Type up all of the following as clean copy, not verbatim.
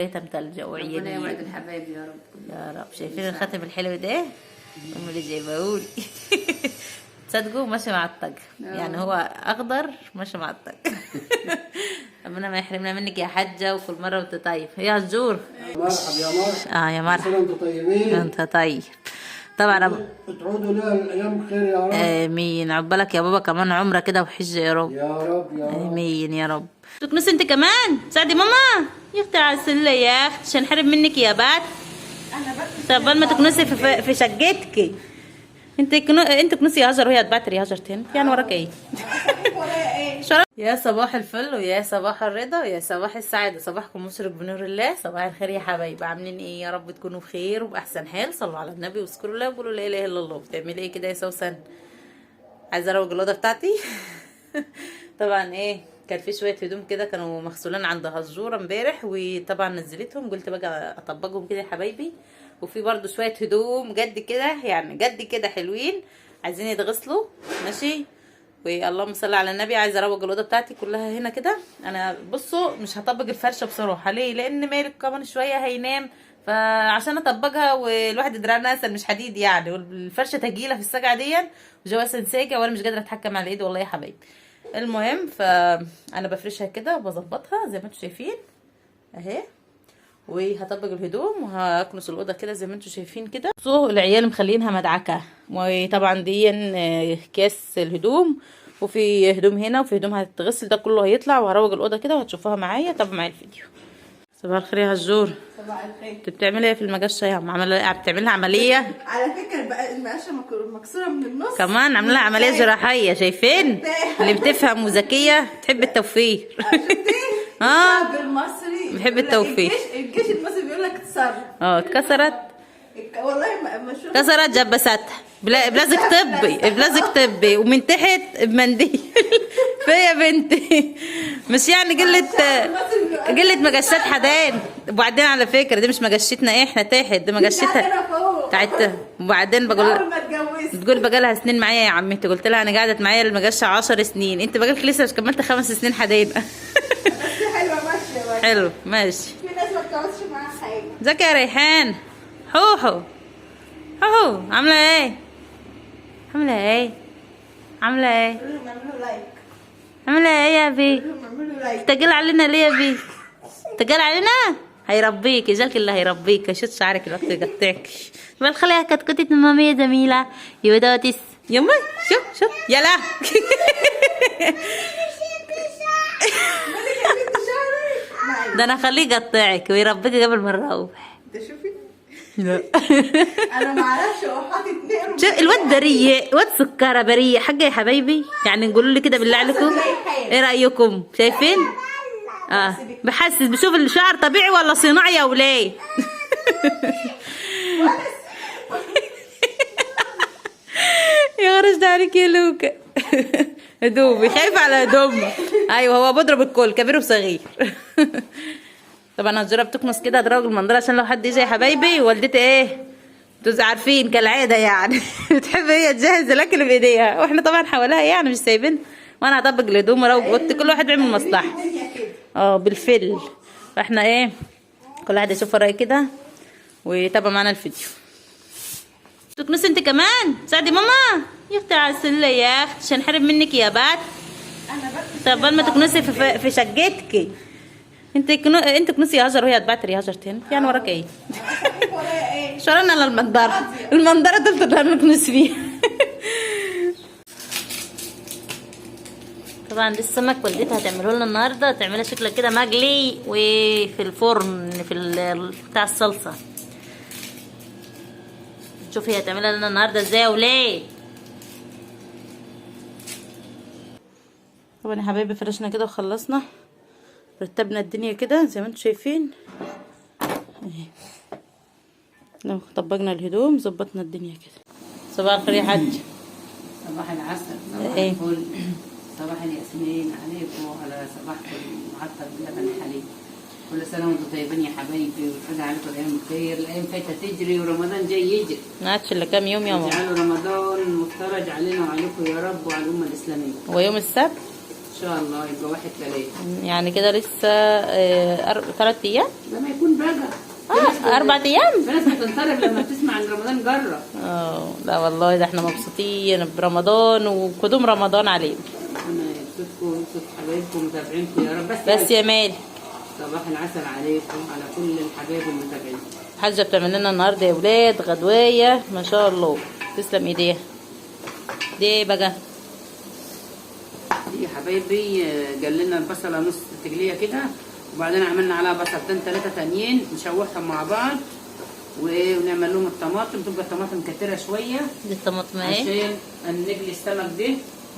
ريتها متلجة وعيني. ربنا يوعد الحبايب يا رب. يا رب. شايفين الخاتم الحلو ده؟ هم اللي جايبهولي. تصدقوا ماشي مع الطق، يعني هو اخضر ماشي مع الطق. ربنا ما يحرمنا منك يا حجه، وكل مره وانت طيب يا هجور. مرحبا يا مرحبا. يا مرحبا. انتم طيبين. انت طيب طبعا. تعودوا لنا الايام بخير يا رب. امين. عقبالك يا بابا كمان عمره كده وحجه يا رب. يا رب يا رب. امين يا رب. تكنس انت كمان تساعدي ماما يا اختي عسله يا اختي عشان نحرم منك يا بات. طب ما تكنسي في شقتك. انت كنسي يا هاجر وهي تبعتري يا هاجر تاني يعني وراك ايه؟ يا صباح الفل ويا صباح الرضا ويا صباح السعاده، صباحكم مشرق بنور الله. صباح الخير يا حبايبي، عاملين ايه؟ يا رب تكونوا بخير وباحسن حال. صلوا على النبي واذكروا الله وقولوا لا اله الا الله. بتعملي ايه كده يا سوسن؟ عايزه اروج الاوضه بتاعتي. طبعا ايه، كان في شويه هدوم كده كانوا مغسولين عند هجوره امبارح، وطبعا نزلتهم قلت بقى اطبقهم كده يا حبايبي. وفي برضو شويه هدوم جد كده، يعني جد كده حلوين عايزين يتغسلوا ماشي. واللهم صل على النبي. عايزه اروج الاوضه بتاعتي كلها هنا كده. انا بصوا مش هطبق الفرشه بصراحه، ليه؟ لان مالك كمان شويه هينام، فعشان اطبقها والواحد دراعنا اسهل مش حديد يعني، والفرشه تقيله في السجعه دي وجواها سنساجه وانا مش قادره اتحكم على ايدي والله يا حبايبي. المهم فانا بفرشها كده وبظبطها زي ما انتم شايفين اهي، وهطبق الهدوم وهكنس الاوضه كده زي ما انتم شايفين كده. بصوا العيال مخلينها مدعكه، وطبعا دي كاس الهدوم، وفي هدوم هنا وفي هدوم هتتغسل، ده كله هيطلع وهروج الاوضه كده وهتشوفوها معايا. طب معايا الفيديو. صباح الخير يا هجور. صباح الخير. انت بتعملي ايه في المجشه يا عم؟ بتعملها عمليه على فكره بقى المقشه مكسوره من النص كمان، عامله لها عمليه جراحيه. شايفين اللي بتفهم وذكيه تحب التوفير. الشعب المصري بحب التوفيق. الجيش المصري بيقول لك اتصرف. اتكسرت والله ما شفت. كسرت جبستها بلازق طبي، بلازق طبي، ومن تحت بمنديل. في يا بنتي مش يعني قله مجشات حدان. وبعدين على فكره دي مش مجشتنا احنا تحت، دي مجشتها بتاعتها. وبعدين بتقول بقى لها سنين معايا يا عمتي، قلت لها انا قعدت معايا المجشه 10 سنين، انت بقالك لسه مش كملت 5 سنين حدان. بس حلوه ماشيه. حلو ماشي. في ناس ما بتقعدش معاها حاجه. ازيك يا ريحان؟ حوحو حوحو عامله ايه؟ عامله ايه؟ عامله ايه؟ اعملوا لايك. عامله ايه يا بي؟ اعملوا لايك. تقل علينا ليه يا بي؟ تقل علينا؟ هيربيك جالك اللي هيربيك. يشد شعرك الوقت يقطعك. بل خليها كتكوتة مامية جميلة يوداتس. يما شوف يلا. ده انا اخليه يقطعك ويربيك قبل ما نروح. انت شوفي. لا. انا ما اعرفش هو حاطط نقر. شوف الواد بريء، واد سكره بريء حاجه يا حبايبي، يعني نقول لي كده بالله عليكم ايه رايكم؟ شايفين؟ بحسس بشوف الشعر طبيعي ولا صناعي يا وليه. يا غرشت عليك يا لوكا. هدومي خايفه على هدومي. ايوه هو بضرب الكل كبير وصغير. طبعا هجرة بتكنس كده ادراج المنظره عشان لو حد يجي يا حبايبي. والدتي ايه انتوا عارفين كالعاده يعني بتحب هي تجهز الاكل بايديها، واحنا طبعا حواليها يعني مش سايبين. وانا هطبق الهدوم واروج اوضتي، كل واحد بيعمل مصلحه. بالفل. فاحنا ايه كل واحد يشوف ورايا كده ويتابع معانا الفيديو. تكنسي انت كمان تساعدي ماما يا اختي عسله يا اختي عشان نحرم منك يا بات. طب ما تكنسي في شقتك. انت كنسي يا هاجر وهي تبعتري يا هاجر تاني يعني وراك ايه؟ شرنا للمنظره، المنظره دول اللي نكنس فيها. طبعا دي السمك والدتها هتعمله لنا النهارده، تعملها شكلها كده مقلي وفي الفرن في بتاع الصلصه. شوفي هتعملها لنا النهارده ازاي يا ولاد. طبعا يا حبايبي فرشنا كده وخلصنا، رتبنا الدنيا كده زي ما انتم شايفين اهي. لو طبقنا الهدوم ظبطنا الدنيا كده. صباح الخير يا حاج. صباح العسل، صباح الفل، صباح الياسمين عليكم وعلى صباحكم معطر بلبن الحليب. كل سنه وانتم طيبين يا حبايبي، ويفرج عليكم الايام بخير. الايام فايته تجري ورمضان جاي يجري، ما عادش الا كام يوم يا ماما. اجعلوا رمضان مفترج علينا وعليكم يا رب وعلى الامه الاسلاميه. هو يوم السبت ان شاء الله يبقى 1/3. يعني كده لسه 3 ايام. لما يكون بقى 4 ايام. في ناس بتنطرب لما بتسمع ان رمضان جرب. لا والله ده احنا مبسوطين برمضان وقدوم رمضان علينا. انا يبسطكم ويبسط حبايبكم ومتابعينكم يا رب. بس يا مال، صباح العسل عليكم على كل الحبايب المتابعين. حاجه بتعمل لنا النهارده يا ولاد غدوايه ما شاء الله، تسلم ايديها. دي ايه بقى؟ دي يا حبايبي قال لنا البصله نص تجليه كده، وبعدين عملنا عليها بصلتين 3 تانيين نشوحهم مع بعض، ونعمل لهم الطماطم، تبقى الطماطم كتيره شويه دي الطماطم اهي عشان نجلي السمك ده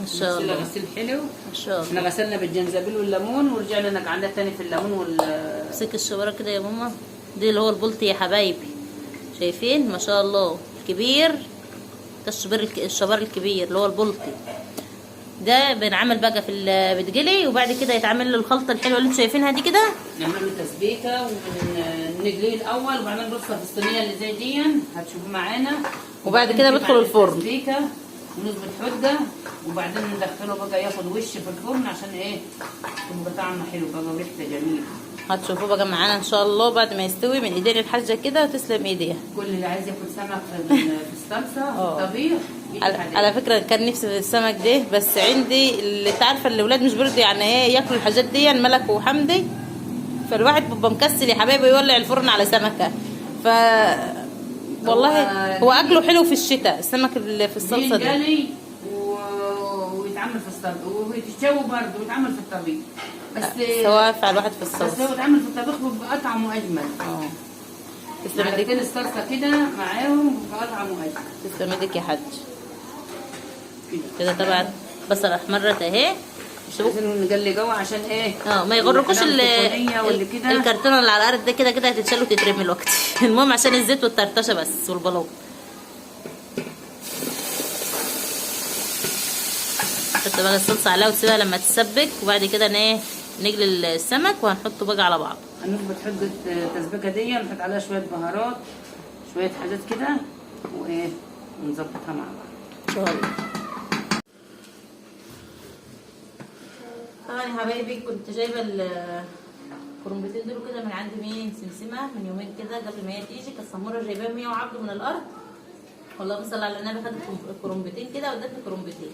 ما شاء الله. غسيل حلو ما شاء الله. احنا غسلنا بالجنزبيل والليمون ورجعنا نقعدها تاني في الليمون امسك الشبارة كده يا ماما. دي اللي هو البلطي يا حبايبي، شايفين ما شاء الله الكبير ده الشبار الكبير اللي هو البلطي ده بنعمل بقى في بتجلي، وبعد كده يتعمل له الخلطه الحلوه اللي انتم شايفينها دي كده. نعمل له تسبيكه ونجليه الاول، وبعدين نرصها في الصينيه اللي زي دي هتشوفوا معانا، وبعد كده بيدخل الفرن تسبيكه ونظبط حده، وبعدين ندخله بقى ياخد وش في الفرن عشان ايه يبقى طعمه حلو بقى وريحته جميله. هتشوفوه بقى معانا ان شاء الله بعد ما يستوي من ايدين الحاجه كده، وتسلم ايديها. كل اللي عايز ياكل سمك في الصلصه في الطبيخ على فكره كان نفسي في السمك ده، بس عندي اللي انت عارفه الاولاد مش برضه يعني ايه ياكلوا الحاجات دي، ملك وحمدي، فالواحد بيبقى مكسل يا حبايبي يولع الفرن على سمكه. ف والله هو اكله حلو في الشتاء السمك اللي في الصلصه دي ينجلي ويتعمل في الصلصه ويتشوي برضه ويتعمل في الطبيخ، بس سواء فعل الواحد في بس الصلصه. هو يتعمل في الطبيخ بيبقى اطعم واجمل. تسلم ايديك. معلقتين الصلصه كده معاهم بيبقى اطعم واجمل. تسلم ايدك يا حاج. كده طبعا بصل احمرت اهي. لازم نجلي جوه عشان ايه ما يغركوش الكرتونه اللي على الارض ده كده كده هتتشال وتترمي الوقت. المهم عشان الزيت والطرطشه بس والبلاط. حط بقى الصلصه عليها وتسيبها لما تتسبك، وبعد كده ايه نجلي السمك وهنحطه بقى على بعض. هنظبط حده التسبيكه دي، نحط عليها شويه بهارات شويه حاجات كده وايه ونظبطها مع بعض ان شاء الله. طبعا يا حبايبي كنت جايبه الكرنبتين دول كده من عند مين سمسمه من يومين كده قبل ما هي تيجي، كانت سموره جايباهم هي وعبده من الارض. والله صل على النبي، خدت الكرنبتين كده وادتني كرنبتين،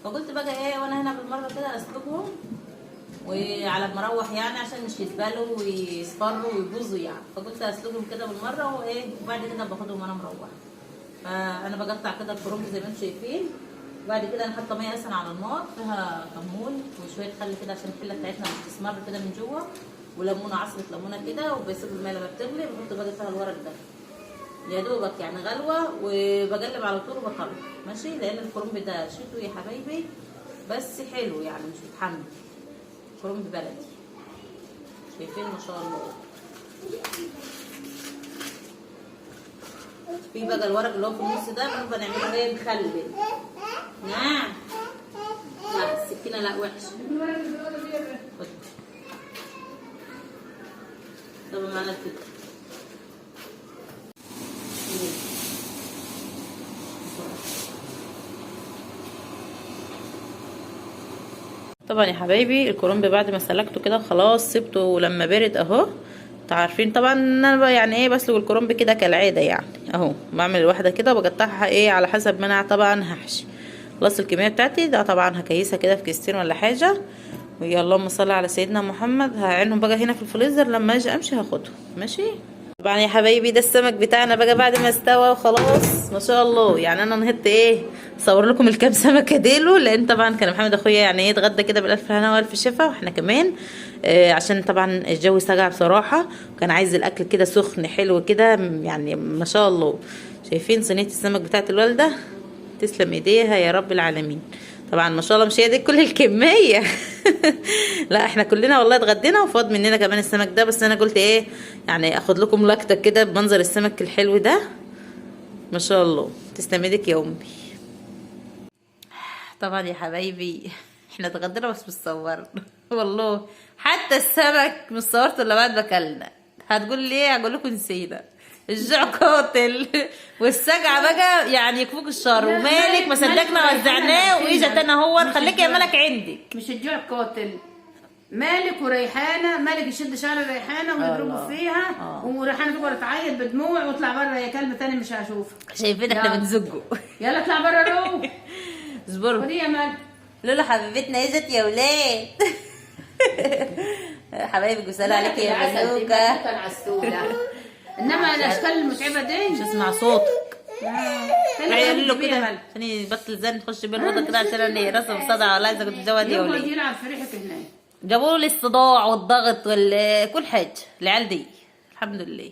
فقلت بقى ايه وانا هنا بالمره كده اسلقهم وعلى ما اروح يعني عشان مش يتبالوا ويصفروا ويبوظوا يعني، فقلت اسلقهم كده بالمره وايه وبعد كده باخدهم وانا مروحه. فانا بقطع كده الكرنب زي ما انتم شايفين، وبعد كده انا حاطه ميه اسخن على النار فيها كمون وشويه خل كده عشان الحله بتاعتنا مش تسمر كده من جوه، وليمونه عصره ليمونه كده، وبسيب الميه لما بتغلي بحط بقى فيها الورق ده يا دوبك يعني غلوه، وبقلب على طول وبطلع ماشي، لان الكرنب ده شتوي يا حبايبي بس حلو يعني مش متحمل، كرنب بلدي شايفين ما شاء الله. في بقى الورق اللي هو في النص ده بنبقى نعمله ايه مخلل. نعم لا السكينه لا وحشه. طب معانا الفكره. طبعا يا حبايبي الكرنب بعد ما سلقته كده خلاص سبته لما برد اهو. عارفين طبعا ان انا يعني ايه بسلق الكرنب كده كالعاده يعني اهو، بعمل الواحده كده وبقطعها ايه على حسب ما انا طبعا هحشي. خلاص الكميه بتاعتي ده طبعا هكيسها كده في كيستين ولا حاجه، ويا اللهم صل على سيدنا محمد. هعينهم بقى هنا في الفريزر لما اجي امشي هاخدهم ماشي. طبعا يا حبايبي ده السمك بتاعنا بقى بعد ما استوى وخلاص ما شاء الله. يعني انا نهدت ايه اصور لكم الكام سمكه ديله، لان طبعا كان محمد اخويا يعني ايه اتغدى كده بالالف هنا والف شفا، واحنا كمان عشان طبعا الجو سجع بصراحه، وكان عايز الاكل كده سخن حلو كده يعني ما شاء الله. شايفين صينيه السمك بتاعت الوالده، تسلم ايديها يا رب العالمين. طبعا ما شاء الله مش هي دي كل الكميه لا احنا كلنا والله اتغدينا وفاض مننا كمان السمك ده، بس انا قلت ايه يعني اخد لكم لقطه كده بمنظر السمك الحلو ده ما شاء الله. تسلم ايدك يا امي. طبعا يا حبايبي احنا اتغدينا بس مش صورنا والله، حتى السمك مش صورته الا بعد ما اكلنا. هتقول لي ايه؟ هقول لكم نسينا. الجوع قاتل والسجعة بقى يعني يكفوك الشر، ومالك ما صدقنا وزعناه واجا تاني هو. خليك يا ملك عندك. مش الجوع قاتل، مالك وريحانه، مالك يشد شعر الريحانه ويضربوا فيها، وريحانه تقعد تعيط بدموع واطلع بره يا كلب تاني مش هشوفك. شايفين احنا بنزقه. يلا اطلع بره روح. اصبروا. خدي يا مالك. لولا حبيبتنا اجت يا ولاد. حبايبي جسال عليك يا ملوكة. كان عسولة. انما الاشكال المتعبه دي مش اسمع صوتك. عيل له كده كده عشان يبطل زن تخش بين الاوضه كده عشان انا راسه مصدع ولا عايزه كنت جواد يا يقعد ولاد. يلعب في ريحك هناك. جابوا لي الصداع والضغط كل حاجه العيال دي الحمد لله.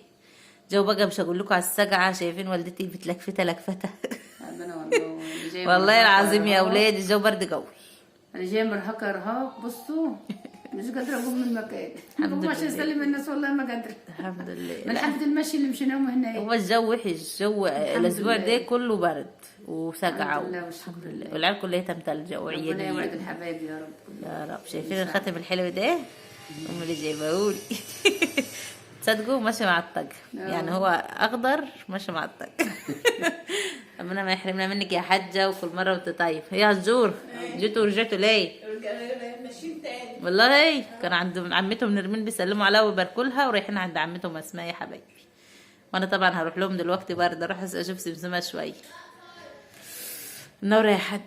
جو بقى مش هقول لكم على السجعه. شايفين والدتي بتلكفته لكفته. والله العظيم يا اولاد الجو برد قوي. انا جايه مرهقه ارهاق. بصوا مش قادره اقوم من المكان. الحمد لله. عشان اسلم الناس والله ما قادره. الحمد لله. من حبه المشي اللي مشيناهم هناك. هو الجو وحش. الجو الاسبوع ده كله برد وسقعه. الحمد لله الحمد لله. والعيال كلها تمتلجه ربنا وعيانين. يوعد الحبايب يا رب. يا رب. شايفين الخاتم الحلو ده؟ ام اللي جايبهولي. تصدقوا ماشي مع الطق. يعني هو اخضر ماشي مع الطق. ربنا ما يحرمنا منك يا حاجه، وكل مره وانت طيب. يا هجور جيتوا ورجعتوا ليه؟ ماشيين تاني. والله كان عند عمتهم نرمين بيسلموا عليها ويباركوا لها، ورايحين عند عمتهم اسماء يا حبايبي. وانا طبعا هروح لهم دلوقتي برضه، اروح اشوف سمسمه شويه. النور يا حاج.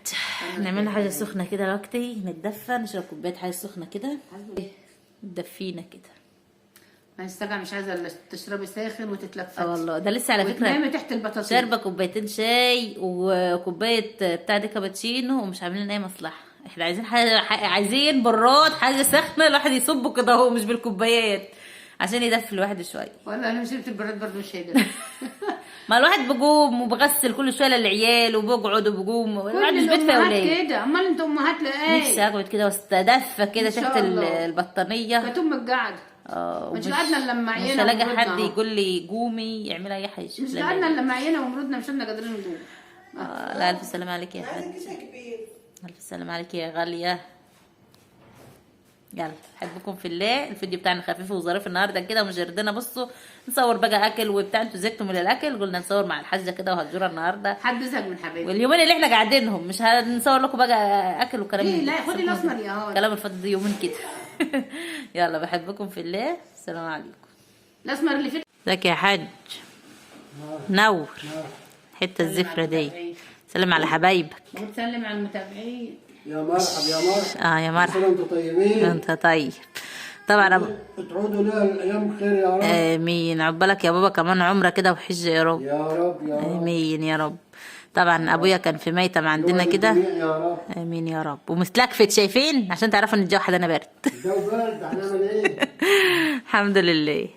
نعمل لنا حاجه سخنه كده دلوقتي، نتدفى، نشرب كوبايه حاجه سخنه كده تدفينا كده. ما السجع مش عايزه تشربي ساخن وتتلفتي. والله ده لسه على فكره وتنامي تحت البطاطين. شاربه كوبايتين شاي وكوبايه بتاع دي كابتشينو، ومش عاملين لنا اي مصلحه. احنا عايزين حاجه عايزين براد، حاجه سخنه الواحد يصب كده اهو، مش بالكوبايات، عشان يدفي الواحد شويه. والله انا شربت البراد برضه مش هيدا. ما الواحد بيقوم وبغسل كل شويه للعيال وبقعد وبقوم، الواحد مش بيدفى يا ولاد كده. امال انتوا امهات لايه؟ نفسي اقعد كده واستدفى كده تحت البطانيه. كانت امك قاعده. مش قعدنا الا لما عينا. مش هلاقي حد يقول لي قومي يعمل اي حاجه. مش قعدنا الا لما عينا ومرضنا مش قادرين نقوم. لا الف سلامه عليك يا حاج. الف سلامه عليك يا غاليه. يلا احبكم في الله. الفيديو بتاعنا خفيف وظريف النهارده كده ومش جردنا. بصوا نصور بقى اكل وبتاع، انتوا زهقتوا من الاكل، قلنا نصور مع الحاجه كده وهجوره النهارده. حد زهق من حبايبي. واليومين اللي احنا قاعدينهم مش هنصور لكم بقى اكل وكلام. ايه لا خدي الاسمر يا هون. كلام الفاضي ده يومين كده. يلا بحبكم في الله. السلام عليكم. الاسمر اللي فيه. ازيك يا حاج؟ نور حته الزفره دي. سلم على حبايبك. وتسلم على المتابعين. يا مرحب يا مرحب. يا مرحبا. انتم طيبين. انت طيب طبعا. تعودوا لها الايام بخير يا رب. امين. عقبالك يا بابا كمان عمره كده وحجه يا رب. يا رب يا رب. امين يا رب. طبعا ابويا كان في ميتم عندنا كده. يا رب. امين يا رب. ومستلكفت شايفين عشان تعرفوا ان الجو حدنا برد. الجو برد هنعمل ايه؟ الحمد لله.